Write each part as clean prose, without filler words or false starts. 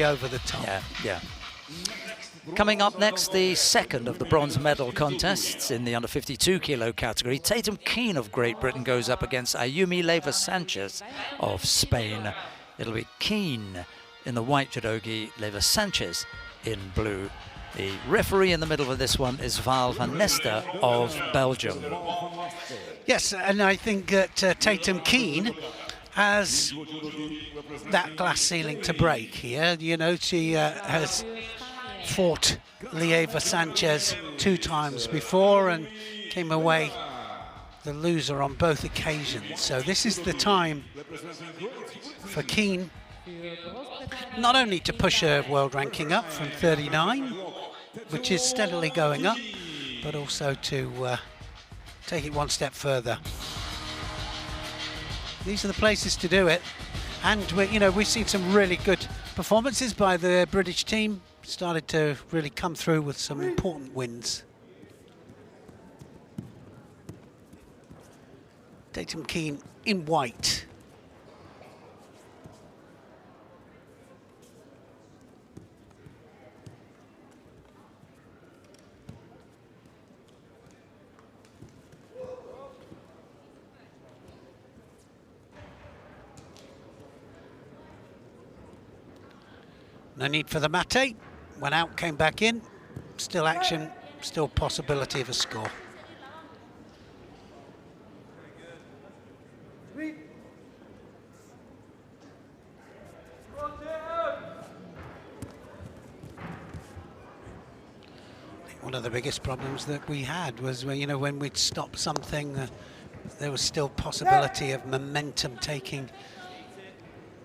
over the top. Yeah. Coming up next, the second of the bronze medal contests in the under 52 kilo category. Tatum Keane of Great Britain goes up against Ayumi LEIVA of Spain. It'll be Keane in the white judogi, LEIVA Sanchez in blue. The referee in the middle of this one is Val van Nester of Belgium. Yes, and I think that Tatum Keane has that glass ceiling to break here. You know, she has fought LEIVA Sanchez 2 times before and came away the loser on both occasions. So this is the time for Keane not only to push her world ranking up from 39, which is steadily going up, but also to take it one step further. These are the places to do it, and we've seen some really good performances by the British team. Started to really come through with some important wins. Tatum Keane in white. No need for the mate. Went out, came back in. Still action, still possibility of a score. One of the biggest problems that we had was when we'd stop something, there was still possibility of momentum taking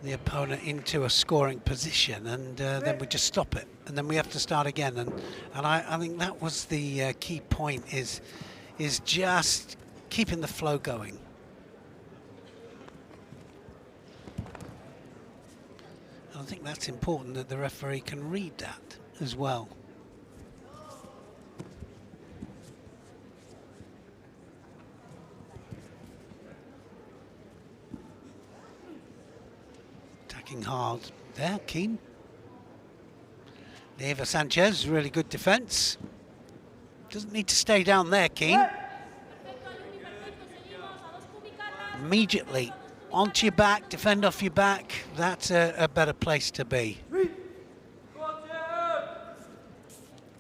the opponent into a scoring position, and then we just stop it, and then we have to start again. And I think that was the key point, is just keeping the flow going. And I think that's important, that the referee can read that as well. Hard there, Keane. LEIVA Sanchez, really good defense. Doesn't need to stay down there, Keane. Immediately onto your back, defend off your back. That's a better place to be.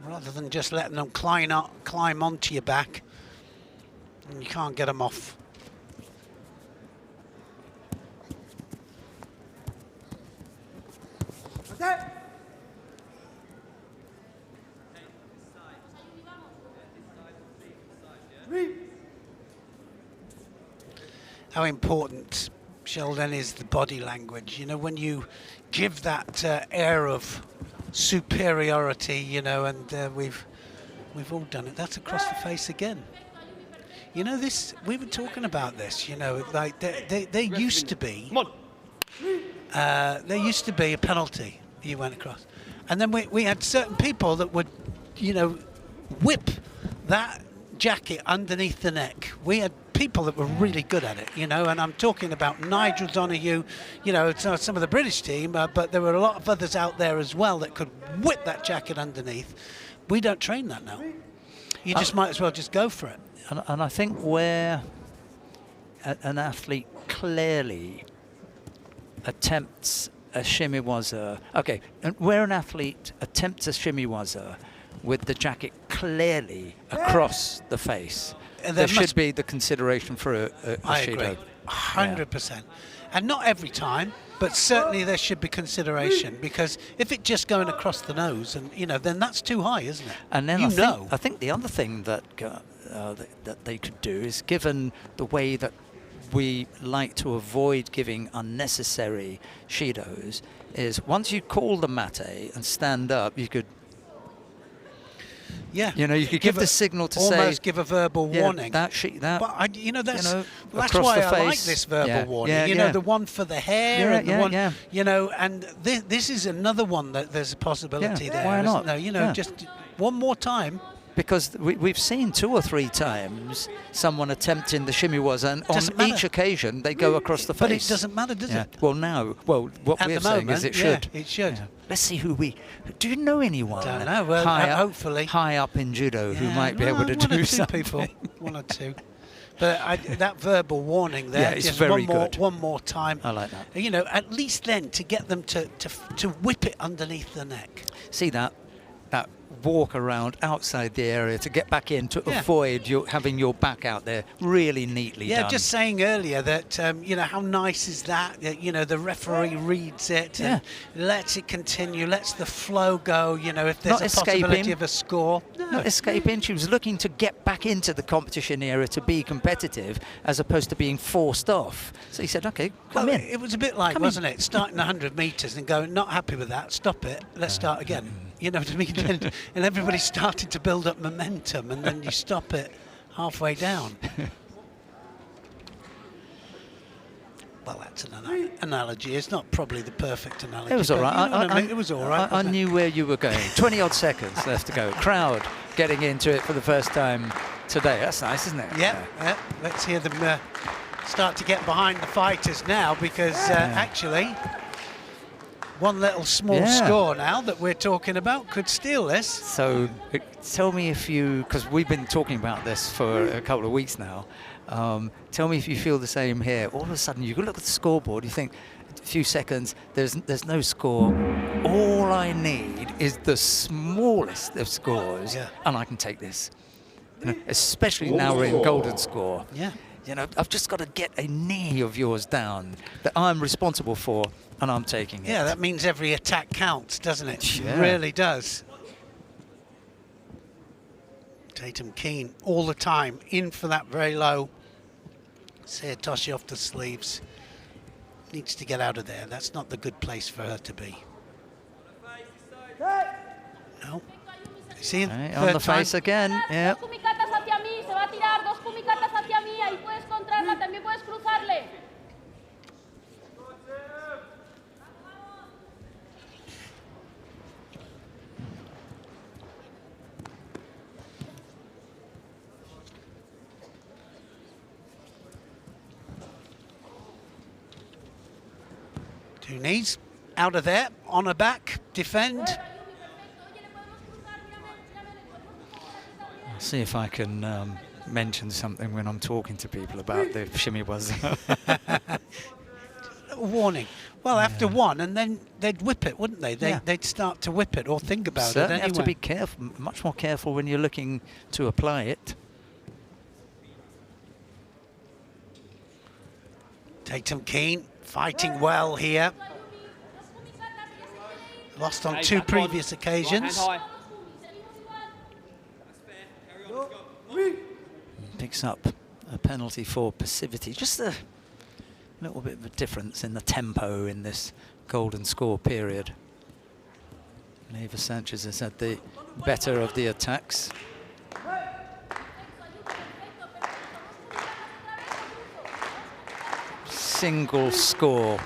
Rather than just letting them climb onto your back, and you can't get them off. How important, Sheldon, is the body language. When you give that air of superiority, and we've all done it. That's across the face again. This, we were talking about this, like there used to be, there used to be a penalty you went across. And then we had certain people that would, whip that jacket underneath the neck. We had people that were really good at it, and I'm talking about Nigel Donoghue, some of the British team, but there were a lot of others out there as well that could whip that jacket underneath. We don't train that now. You just might as well just go for it. And I think where an athlete clearly attempts a shimiwaza, and where an athlete attempts a shimiwaza with the jacket clearly across the face, there should be the consideration for a I Shido. agree, 100%. And not every time, but certainly there should be consideration, because if it's just going across the nose, and then that's too high, isn't it? And then I think the other thing that that they could do is, given the way that we like to avoid giving unnecessary Shidos, is once you call the mate and stand up, you could. Yeah, you could give the signal to almost give a verbal warning. But that's why I like this verbal warning. The one for the hair, and the one, and this is another one that there's a possibility there. Why not? Just one more time. because we've seen 2 or 3 times someone attempting the shimiwaza, and on each occasion they go across the face. But it doesn't matter, does it? Well, now, what At we're the saying moment, is it should. Yeah, it should. Yeah. Let's see who we... Do you know anyone Don't know. Well, hopefully high up in judo who might be able to do something? People. 1 or 2. But that verbal warning there, yeah, it's just very good. One more time. I like that. You know, at least then to get them to whip it underneath the neck. See that walk around outside the area to get back in, to avoid having your back out there. Really neatly done. Yeah, just saying earlier that, you know, how nice is that? You know, the referee reads it and lets it continue, lets the flow go, you know, if there's a possibility of a score. No. Not escaping. She was looking to get back into the competition area to be competitive as opposed to being forced off. So he said, OK, come in. It was a bit like, wasn't it, starting 100 metres and going, not happy with that, stop it, let's start again. You know what I mean? And everybody started to build up momentum, and then you stop it halfway down. Well, that's an analogy. It's not probably the perfect analogy. It was all right. It was all right. I knew where you were going. 20-odd seconds left to go. Crowd getting into it for the first time today. That's nice, isn't it? Yeah. Let's hear them start to get behind the fighters now, because actually... one little small score now that we're talking about could steal this. So tell me if you, because we've been talking about this for a couple of weeks now, tell me if you feel the same here. All of a sudden you can look at the scoreboard, you think, a few seconds, there's no score. All I need is the smallest of scores, and I can take this. You know, especially now we're in golden score. Yeah. You know, I've just got to get a knee of yours down that I'm responsible for, and I'm taking it. Yeah, that means every attack counts, doesn't it? Yeah. It really does. Tatum keen all the time, in for that very low. Sayatoshi off the sleeves. Needs to get out of there. That's not the good place for her to be. No. See, on the face again. Yeah. Two knees, out of there, on her back, defend. I'll see if I can mention something when I'm talking to people about the shimiwaza. Warning. Well, after one, and then they'd whip it, wouldn't they? They'd start to whip it or think about it anyway. You have to be careful, much more careful when you're looking to apply it. Tatum keen, fighting well here. Lost on 2 previous occasions. Picks up a penalty for passivity. Just a little bit of a difference in the tempo in this golden score period. LEIVA Sanchez has had the better of the attacks. Single score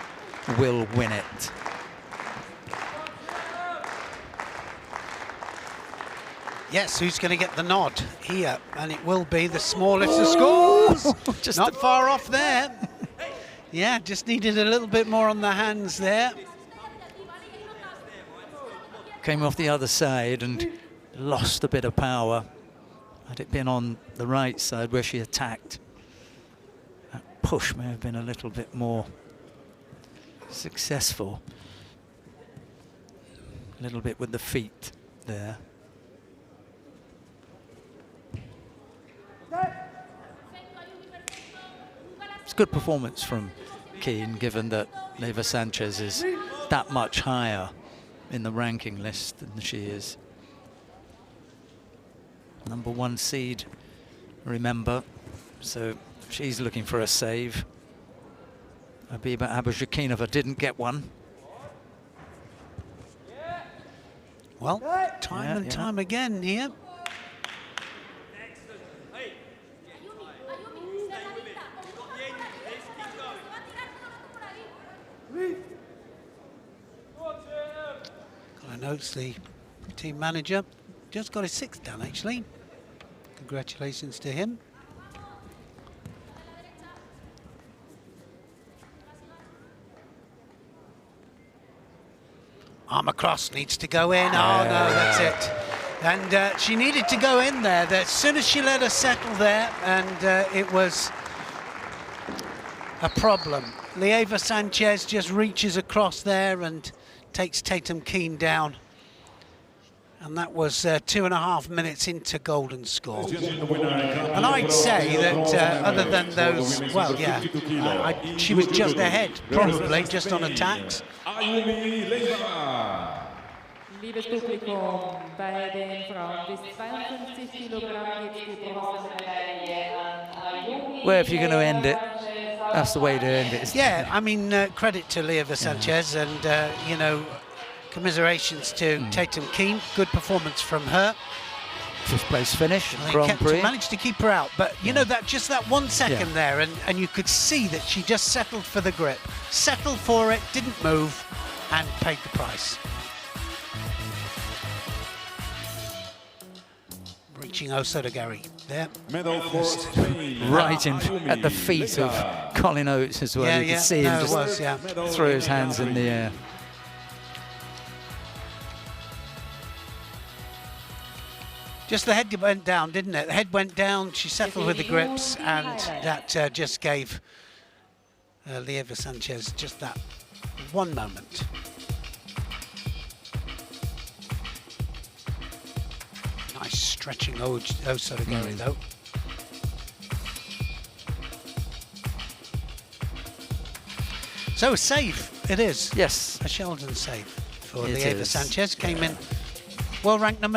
will win it. Yes, who's going to get the nod here? And it will be the smallest of scores. Just not far off there. Yeah, just needed a little bit more on the hands there. Came off the other side and lost a bit of power. Had it been on the right side where she attacked, that push may have been a little bit more successful. A little bit with the feet there. It's a good performance from Keane, given that LEIVA Sanchez is that much higher in the ranking list than she is. #1 seed, remember, so she's looking for a save. Abiba Abuzhakinova didn't get one. Well, time and time again here. Notes the team manager just got his 6th done, actually. Congratulations to him. Arm across, needs to go in. Oh, no, that's it. And she needed to go in there. As soon as she let her settle there, and it was a problem. LEIVA Sanchez just reaches across there and takes Tatum Keane down. And that was 2.5 minutes into golden score. And I'd say that other than those, well, yeah, she was just ahead, probably, just on attacks. Ayumi, LEIVA. Liebes Publikum, bei den Frauen bis 52 Kilogramm geht die Bronzemedaille an Ayumi. Well, if you're going to end it, that's the way to end it. Yeah, I mean, credit to LEIVA Sanchez, and, you know, commiserations to Tatum Keane. Good performance from her. 5th place finish, They Grand Prix. managed to keep her out, but you know, that just that 1 second there, and you could see that she just settled for the grip, settled for it, didn't move, and paid the price. Reaching Osodogari there. Medal for Spain. Right at the feet of Colin Oates as well. You could see him just throw his hands in the air. Just the head went down, didn't it? The head went down, she settled with the grips, and that just gave LEIVA Sanchez just that one moment. Nice stretching Osodogari though. So a save it is. Yes. A Sheldon save for It LEIVA is. Sanchez. Came in well ranked number